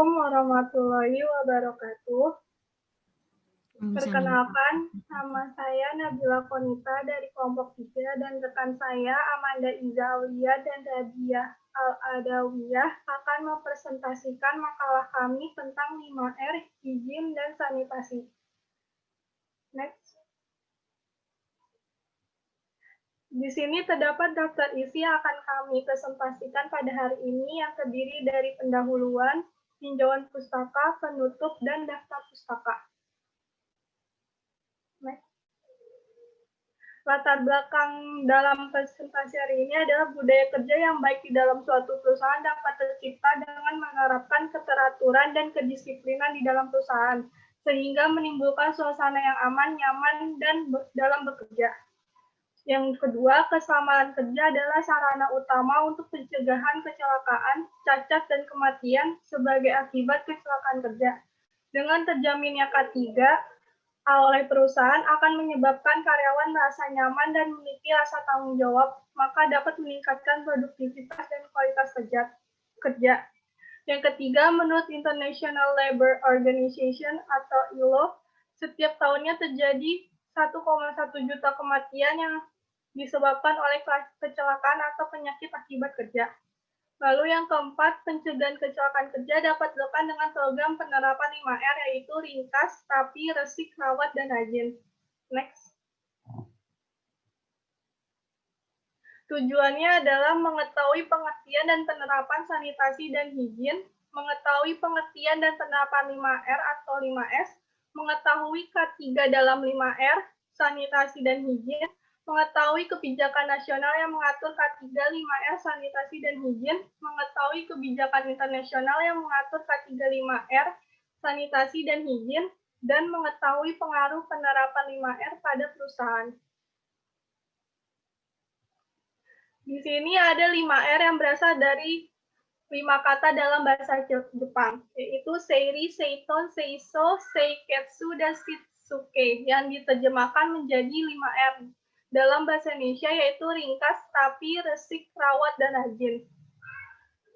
Assalamualaikum warahmatullahi wabarakatuh. Perkenalkan, nama saya Nabila Konita dari kelompok 3 dan rekan saya Amanda Iza Aulia dan Radiah Al-Adawiyah akan mempresentasikan makalah kami tentang 5R, higien dan sanitasi. Next. Di sini terdapat daftar isi yang akan kami presentasikan pada hari ini yang terdiri dari pendahuluan, tinjauan pustaka, penutup, dan daftar pustaka. Latar belakang dalam presentasi hari ini adalah budaya kerja yang baik di dalam suatu perusahaan dapat tercipta dengan menerapkan keteraturan dan kedisiplinan di dalam perusahaan, sehingga menimbulkan suasana yang aman, nyaman, dan dalam bekerja. Yang kedua, keselamatan kerja adalah sarana utama untuk pencegahan kecelakaan, cacat, dan kematian sebagai akibat kecelakaan kerja. Dengan terjaminnya K3 oleh perusahaan akan menyebabkan karyawan merasa nyaman dan memiliki rasa tanggung jawab, maka dapat meningkatkan produktivitas dan kualitas kerja. Yang ketiga, menurut International Labour Organization atau ILO, setiap tahunnya terjadi 1,1 juta kematian yang disebabkan oleh kecelakaan atau penyakit akibat kerja. Lalu yang keempat, pencegahan kecelakaan kerja dapat dilakukan dengan program penerapan 5R, yaitu ringkas, rapi, resik, rawat, dan rajin. Next. Tujuannya adalah mengetahui pengertian dan penerapan sanitasi dan higien, mengetahui pengertian dan penerapan 5R atau 5S, mengetahui K3 dalam 5R, sanitasi dan higien, mengetahui kebijakan nasional yang mengatur K3 5R sanitasi dan higien, mengetahui kebijakan internasional yang mengatur K3 5R sanitasi dan higien, dan mengetahui pengaruh penerapan 5R pada perusahaan. Di sini ada 5R yang berasal dari 5 kata dalam bahasa Jepang, yaitu seiri, seiton, seiso, seiketsu, dan shitsuke, yang diterjemahkan menjadi 5R. Dalam bahasa Indonesia yaitu ringkas, rapi, resik, rawat, dan rajin.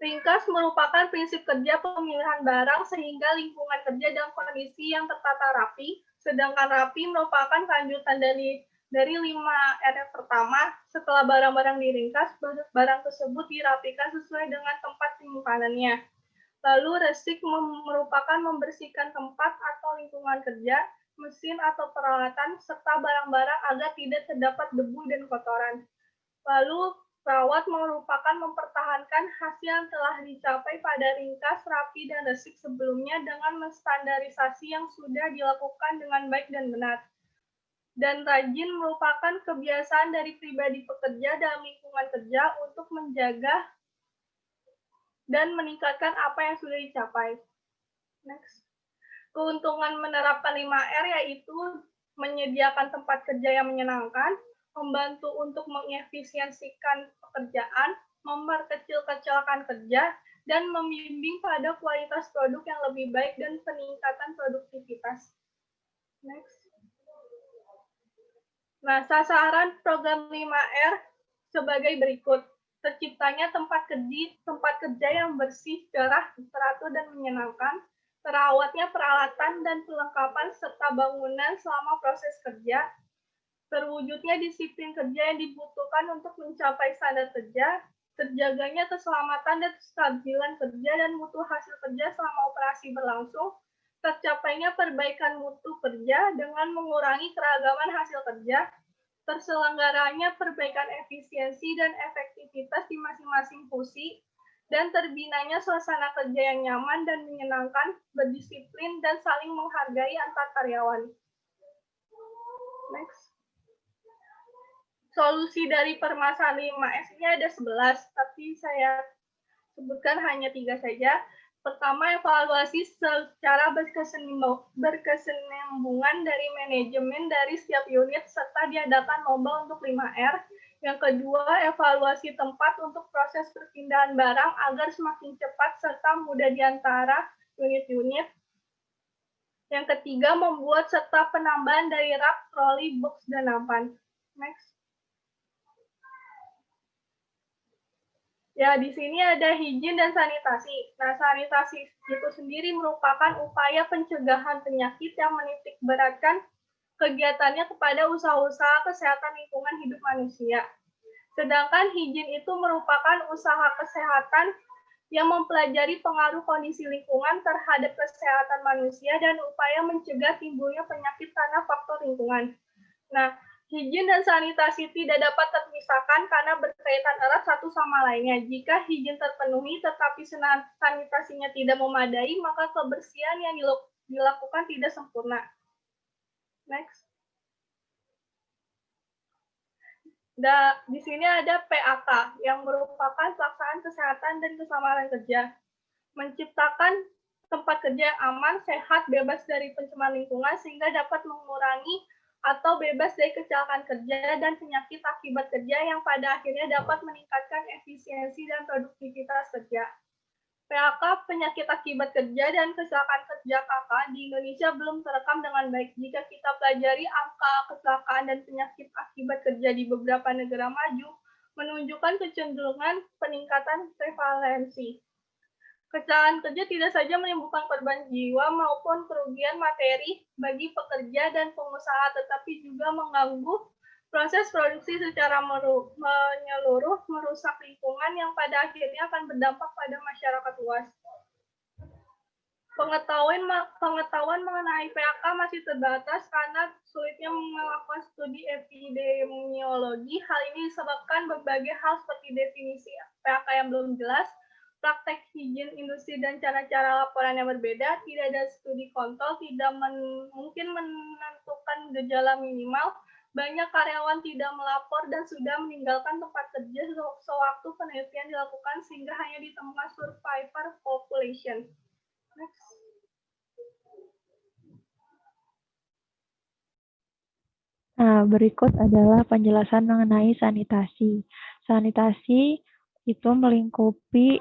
Ringkas merupakan prinsip kerja pemilihan barang sehingga lingkungan kerja dalam kondisi yang tertata rapi, sedangkan rapi merupakan kelanjutan dari 5R pertama. Setelah barang-barang diringkas, barang tersebut dirapikan sesuai dengan tempat penyimpanannya. Lalu resik merupakan membersihkan tempat atau lingkungan kerja, mesin atau peralatan, serta barang-barang agar tidak terdapat debu dan kotoran. Lalu, rawat merupakan mempertahankan hasil yang telah dicapai pada ringkas, rapi, dan resik sebelumnya dengan menstandarisasi yang sudah dilakukan dengan baik dan benar. Dan rajin merupakan kebiasaan dari pribadi pekerja dalam lingkungan kerja untuk menjaga dan meningkatkan apa yang sudah dicapai. Next. Keuntungan menerapkan 5R yaitu menyediakan tempat kerja yang menyenangkan, membantu untuk mengefisiensikan pekerjaan, memperkecil kecelakaan kerja, dan membimbing pada kualitas produk yang lebih baik dan peningkatan produktivitas. Next. Nah, sasaran program 5R sebagai berikut. Terciptanya tempat kerja yang bersih, cerah, teratur, dan menyenangkan, terawatnya peralatan dan perlengkapan serta bangunan selama proses kerja, terwujudnya disiplin kerja yang dibutuhkan untuk mencapai standar kerja, terjaganya keselamatan dan kestabilan kerja dan mutu hasil kerja selama operasi berlangsung, tercapainya perbaikan mutu kerja dengan mengurangi keragaman hasil kerja, terselenggaranya perbaikan efisiensi dan efektivitas di masing-masing fungsi, dan terbinanya suasana kerja yang nyaman dan menyenangkan, berdisiplin, dan saling menghargai antar karyawan. Next. Solusi dari permasalahan 5S ini ada 11, tapi saya sebutkan hanya 3 saja. Pertama, evaluasi secara berkesinambungan dari manajemen dari setiap unit serta diadakan lomba untuk 5R. Yang kedua, evaluasi tempat untuk proses perpindahan barang agar semakin cepat serta mudah di antara unit-unit. Yang ketiga, membuat serta penambahan dari rak, troli, box, dan nampan. Next. Ya, di sini ada higien dan sanitasi. Nah, sanitasi itu sendiri merupakan upaya pencegahan penyakit yang menitik beratkan kegiatannya kepada usaha-usaha kesehatan lingkungan hidup manusia. Sedangkan higien itu merupakan usaha kesehatan yang mempelajari pengaruh kondisi lingkungan terhadap kesehatan manusia dan upaya mencegah timbulnya penyakit karena faktor lingkungan. Nah, higien dan sanitasi tidak dapat terpisahkan karena berkaitan erat satu sama lainnya. Jika higien terpenuhi tetapi sanitasinya tidak memadai, maka kebersihan yang dilakukan tidak sempurna. Next. Di sini ada PAK yang merupakan pelaksanaan kesehatan dan keselamatan kerja. Menciptakan tempat kerja yang aman, sehat, bebas dari pencemaran lingkungan sehingga dapat mengurangi atau bebas dari kecelakaan kerja dan penyakit akibat kerja yang pada akhirnya dapat meningkatkan efisiensi dan produktivitas kerja. PHK, penyakit akibat kerja dan kecelakaan kerja KK di Indonesia belum terekam dengan baik. Jika kita pelajari angka kecelakaan dan penyakit akibat kerja di beberapa negara maju, menunjukkan kecenderungan peningkatan prevalensi. Kecelakaan kerja tidak saja menimbulkan korban jiwa maupun kerugian materi bagi pekerja dan pengusaha, tetapi juga mengganggu proses produksi secara menyeluruh, merusak lingkungan yang pada akhirnya akan berdampak pada masyarakat luas. Pengetahuan mengenai PHK masih terbatas karena sulitnya melakukan studi epidemiologi. Hal ini disebabkan berbagai hal seperti definisi PHK yang belum jelas, praktek higien industri dan cara-cara laporan yang berbeda, tidak ada studi kontrol, tidak mungkin menentukan gejala minimal, banyak karyawan tidak melapor dan sudah meninggalkan tempat kerja sewaktu penelitian dilakukan sehingga hanya ditemukan survivor population. Next. Nah, berikut adalah penjelasan mengenai sanitasi. Sanitasi itu melingkupi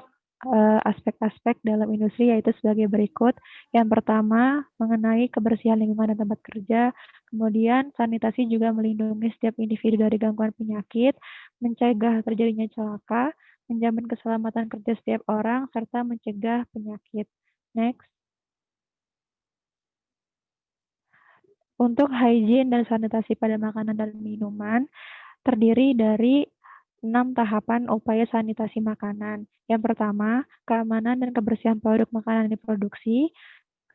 aspek-aspek dalam industri yaitu sebagai berikut. Yang pertama, mengenai kebersihan lingkungan dan tempat kerja. Kemudian, sanitasi juga melindungi setiap individu dari gangguan penyakit, mencegah terjadinya celaka, menjamin keselamatan kerja setiap orang, serta mencegah penyakit. Next. Untuk hygiene dan sanitasi pada makanan dan minuman, terdiri dari 6 tahapan upaya sanitasi makanan. Yang pertama, keamanan dan kebersihan produk makanan yang diproduksi.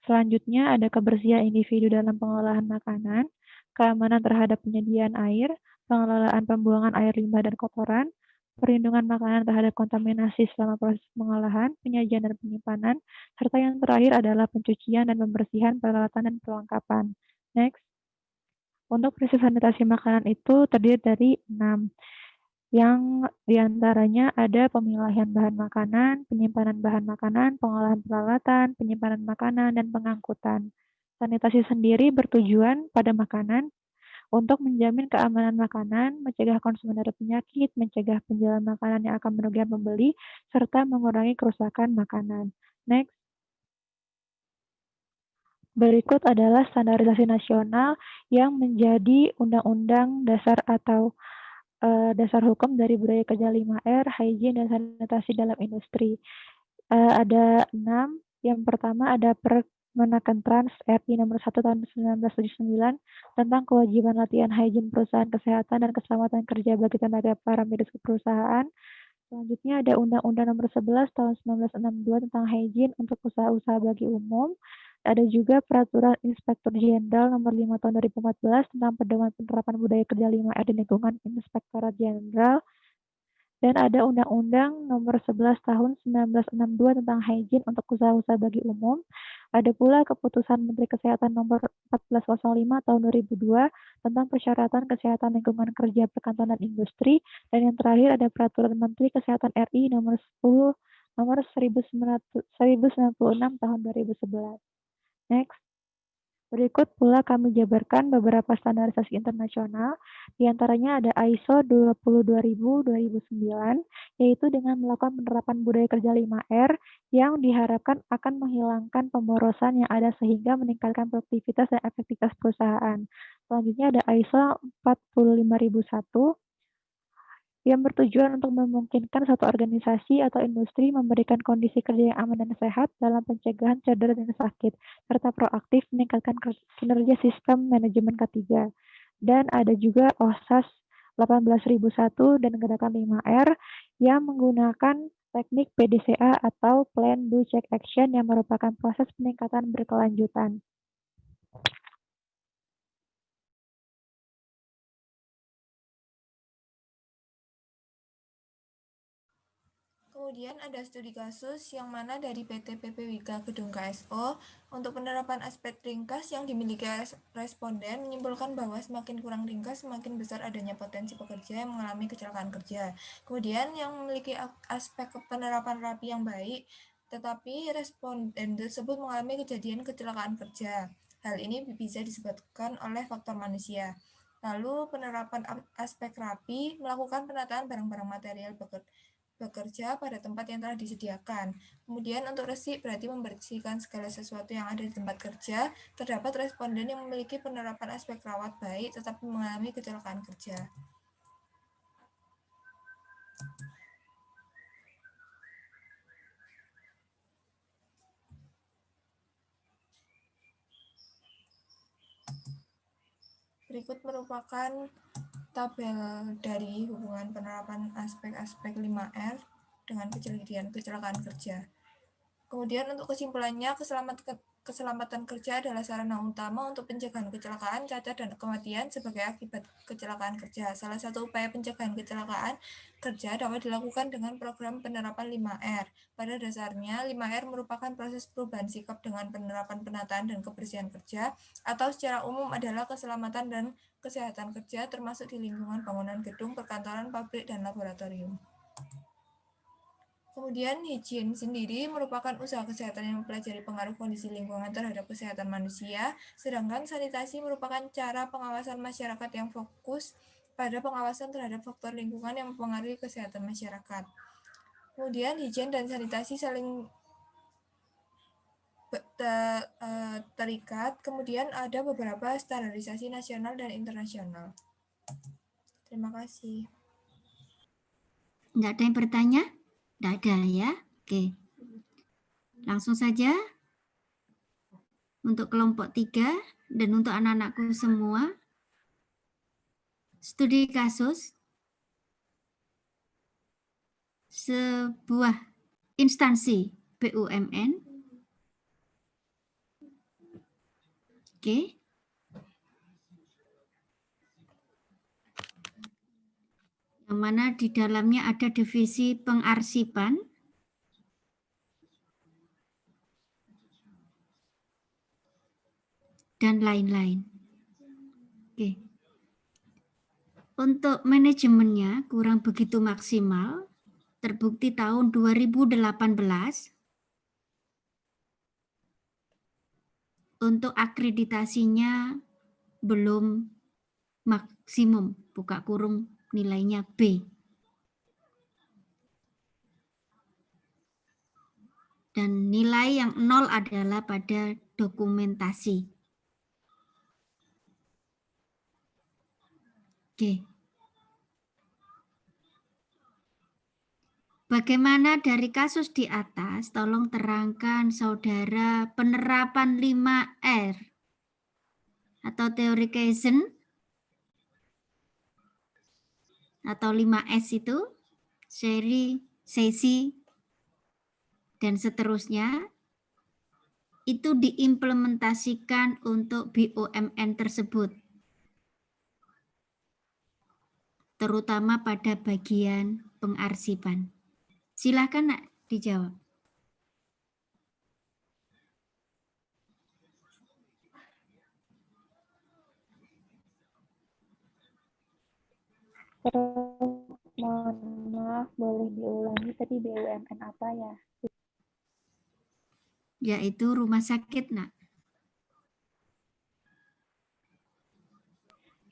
Selanjutnya ada kebersihan individu dalam pengolahan makanan, keamanan terhadap penyediaan air, pengelolaan pembuangan air limbah dan kotoran, perlindungan makanan terhadap kontaminasi selama proses pengolahan, penyajian dan penyimpanan, serta yang terakhir adalah pencucian dan pembersihan peralatan dan perlengkapan. Next. Untuk prinsip sanitasi makanan itu terdiri dari 6, yang diantaranya ada pemilahan bahan makanan, penyimpanan bahan makanan, pengolahan peralatan, penyimpanan makanan, dan pengangkutan. Sanitasi sendiri bertujuan pada makanan untuk menjamin keamanan makanan, mencegah konsumen dari penyakit, mencegah penjualan makanan yang akan merugikan pembeli, serta mengurangi kerusakan makanan. Next. Berikut adalah standarisasi nasional yang menjadi undang-undang dasar atau dasar hukum dari budaya kerja 5R, hygiene dan sanitasi dalam industri. Ada 6. Yang pertama ada Permenaker Trans RI nomor 1 tahun 1979 tentang kewajiban latihan hygiene perusahaan kesehatan dan keselamatan kerja bagi tenaga para medis perusahaan. Selanjutnya ada Undang-Undang nomor 11 tahun 1962 tentang hygiene untuk usaha-usaha bagi umum. Ada juga Peraturan Inspektur Jenderal nomor 5 tahun 2014 tentang pedoman penerapan budaya kerja 5R di lingkungan Inspektorat Jenderal. Dan ada Undang-Undang nomor 11 tahun 1962 tentang hygiene untuk usaha-usaha bagi umum. Ada pula Keputusan Menteri Kesehatan nomor 1405 tahun 2002 tentang persyaratan kesehatan lingkungan kerja perkantoran dan industri. Dan yang terakhir ada Peraturan Menteri Kesehatan RI nomor 1096 tahun 2011. Next. Berikut pula kami jabarkan beberapa standarisasi internasional, di antaranya ada ISO 22000-2009, yaitu dengan melakukan penerapan budaya kerja 5R yang diharapkan akan menghilangkan pemborosan yang ada sehingga meningkatkan produktivitas dan efektivitas perusahaan. Selanjutnya ada ISO 45001, yang bertujuan untuk memungkinkan suatu organisasi atau industri memberikan kondisi kerja yang aman dan sehat dalam pencegahan cedera dan sakit, serta proaktif meningkatkan kinerja sistem manajemen K3. Dan ada juga OSAS 18.001 dan Gerakan 5R yang menggunakan teknik PDCA atau Plan, Do, Check, Action yang merupakan proses peningkatan berkelanjutan. Kemudian ada studi kasus yang mana dari PT PPWK Gedung KSO untuk penerapan aspek ringkas yang dimiliki responden menyimpulkan bahwa semakin kurang ringkas semakin besar adanya potensi pekerja yang mengalami kecelakaan kerja. Kemudian yang memiliki aspek penerapan rapi yang baik, tetapi responden tersebut mengalami kejadian kecelakaan kerja. Hal ini bisa disebabkan oleh faktor manusia. Lalu penerapan aspek rapi melakukan penataan barang-barang material bekerja pada tempat yang telah disediakan. Kemudian untuk resik berarti membersihkan segala sesuatu yang ada di tempat kerja. Terdapat responden yang memiliki penerapan aspek rawat baik tetapi mengalami kecelakaan kerja. Berikut merupakan tabel dari hubungan penerapan aspek-aspek 5R dengan kecelakaan kerja. Kemudian untuk kesimpulannya, keselamatan kerja adalah sarana utama untuk pencegahan kecelakaan, cacat, dan kematian sebagai akibat kecelakaan kerja. Salah satu upaya pencegahan kecelakaan kerja dapat dilakukan dengan program penerapan 5R. Pada dasarnya, 5R merupakan proses perubahan sikap dengan penerapan penataan dan kebersihan kerja, atau secara umum adalah keselamatan dan kesehatan kerja termasuk di lingkungan bangunan gedung, perkantoran, pabrik, dan laboratorium. Kemudian higien sendiri merupakan usaha kesehatan yang mempelajari pengaruh kondisi lingkungan terhadap kesehatan manusia, sedangkan sanitasi merupakan cara pengawasan masyarakat yang fokus pada pengawasan terhadap faktor lingkungan yang mempengaruhi kesehatan masyarakat. Kemudian higien dan sanitasi saling terikat, kemudian ada beberapa standarisasi nasional dan internasional. Terima kasih. Nggak ada yang bertanya? Nggak ada ya? Oke. Langsung saja untuk kelompok 3 dan untuk anak-anakku semua. Studi kasus sebuah instansi BUMN. Oke. Yang mana di dalamnya ada divisi pengarsipan, dan lain-lain. Oke. Untuk manajemennya kurang begitu maksimal, terbukti tahun 2018. Untuk akreditasinya belum maksimum, buka kurung nilainya B. Dan nilai yang 0 adalah pada dokumentasi. Oke. Bagaimana dari kasus di atas, tolong terangkan saudara penerapan 5R atau teori Kaizen atau 5S itu, sesi, dan seterusnya, itu diimplementasikan untuk BUMN tersebut, terutama pada bagian pengarsipan. Silakan Nak, dijawab. Mohon maaf, boleh diulangi tadi BUMN apa ya? Yaitu rumah sakit, Nak.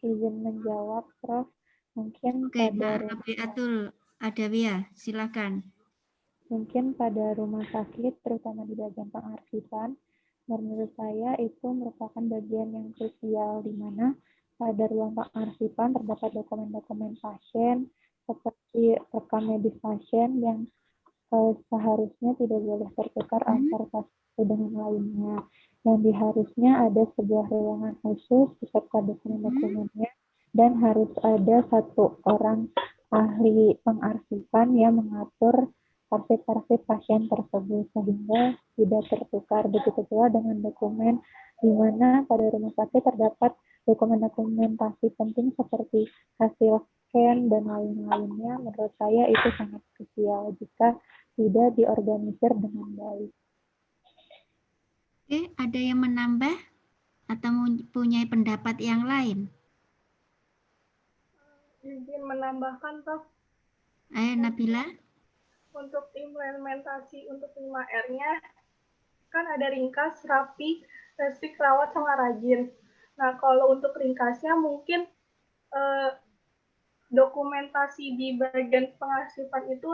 Izin menjawab, Prof. Mungkin Oke, pada Nak Rabiatul Adawiyah, silakan. Mungkin pada rumah sakit, terutama di bagian pengarsipan, menurut saya itu merupakan bagian yang krusial di mana pada ruang pengarsipan terdapat dokumen-dokumen pasien, seperti rekam medis pasien yang seharusnya tidak boleh tertukar antar pasien satu dengan lainnya. Yang diharusnya ada sebuah ruangan khusus beserta dokumen-dokumennya dan harus ada satu orang ahli pengarsipan yang mengatur arsip-arsip pasien tersebut sehingga tidak tertukar. Begitu pula dengan dokumen di mana pada rumah sakit terdapat dokumen-dokumentasi penting seperti hasil scan dan lain-lainnya. Menurut saya itu sangat krusial jika tidak diorganisir dengan baik. Oke, ada yang menambah atau punya pendapat yang lain? Izin menambahkan, Prof. Ayo, Nabila. Untuk implementasi untuk 5R-nya, kan ada ringkas, rapi, resik, rawat, sama rajin. Nah, kalau untuk ringkasnya mungkin dokumentasi di bagian pengarsipan itu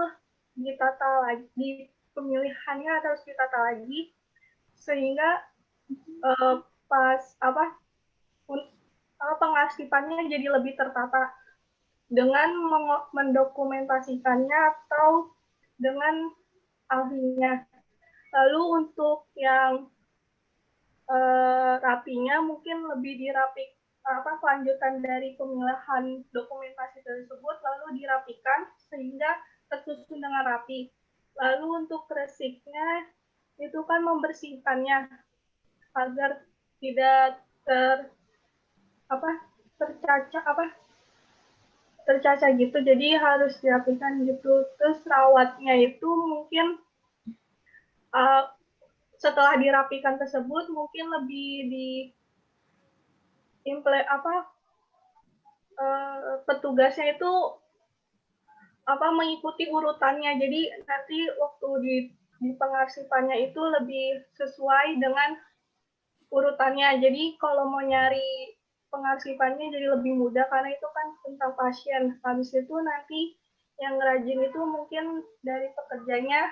ditata lagi, di pemilihannya harus ditata lagi, sehingga pas pengarsipannya jadi lebih tertata dengan mendokumentasikannya atau dengan ahlinya. Lalu untuk yang rapinya mungkin lebih dirapik kelanjutan dari pemilihan dokumentasi tersebut lalu dirapikan sehingga tersusun dengan rapi. Lalu untuk resiknya itu kan membersihkannya agar tidak tercaca gitu, jadi harus dirapikan gitu. Terus rawatnya itu mungkin setelah dirapikan tersebut mungkin lebih petugasnya itu mengikuti urutannya, jadi nanti waktu di pengarsipannya itu lebih sesuai dengan urutannya. Jadi kalau mau nyari pengarsipannya jadi lebih mudah karena itu kan tentang pasien. Habis itu nanti yang rajin itu mungkin dari pekerjanya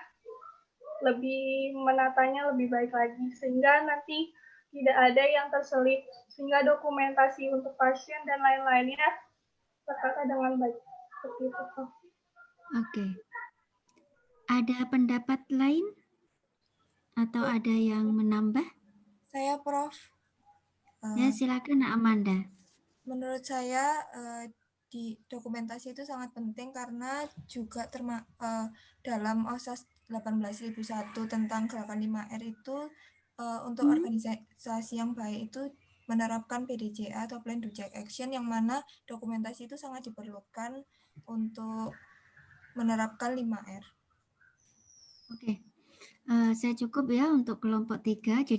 lebih menatanya lebih baik lagi sehingga nanti tidak ada yang terselip, sehingga dokumentasi untuk pasien dan lain-lainnya tertata dengan baik. Seperti itu. Oke. Ada pendapat lain atau ada yang menambah? Saya, Prof. Ya, silakan Amanda. Menurut saya di dokumentasi itu sangat penting karena juga dalam OSAS 18.001 tentang gerakan 5R itu untuk organisasi yang baik itu menerapkan PDCA atau Plan Do Check Action yang mana dokumentasi itu sangat diperlukan untuk menerapkan 5R. Oke. Saya cukup ya untuk kelompok 3. Jadi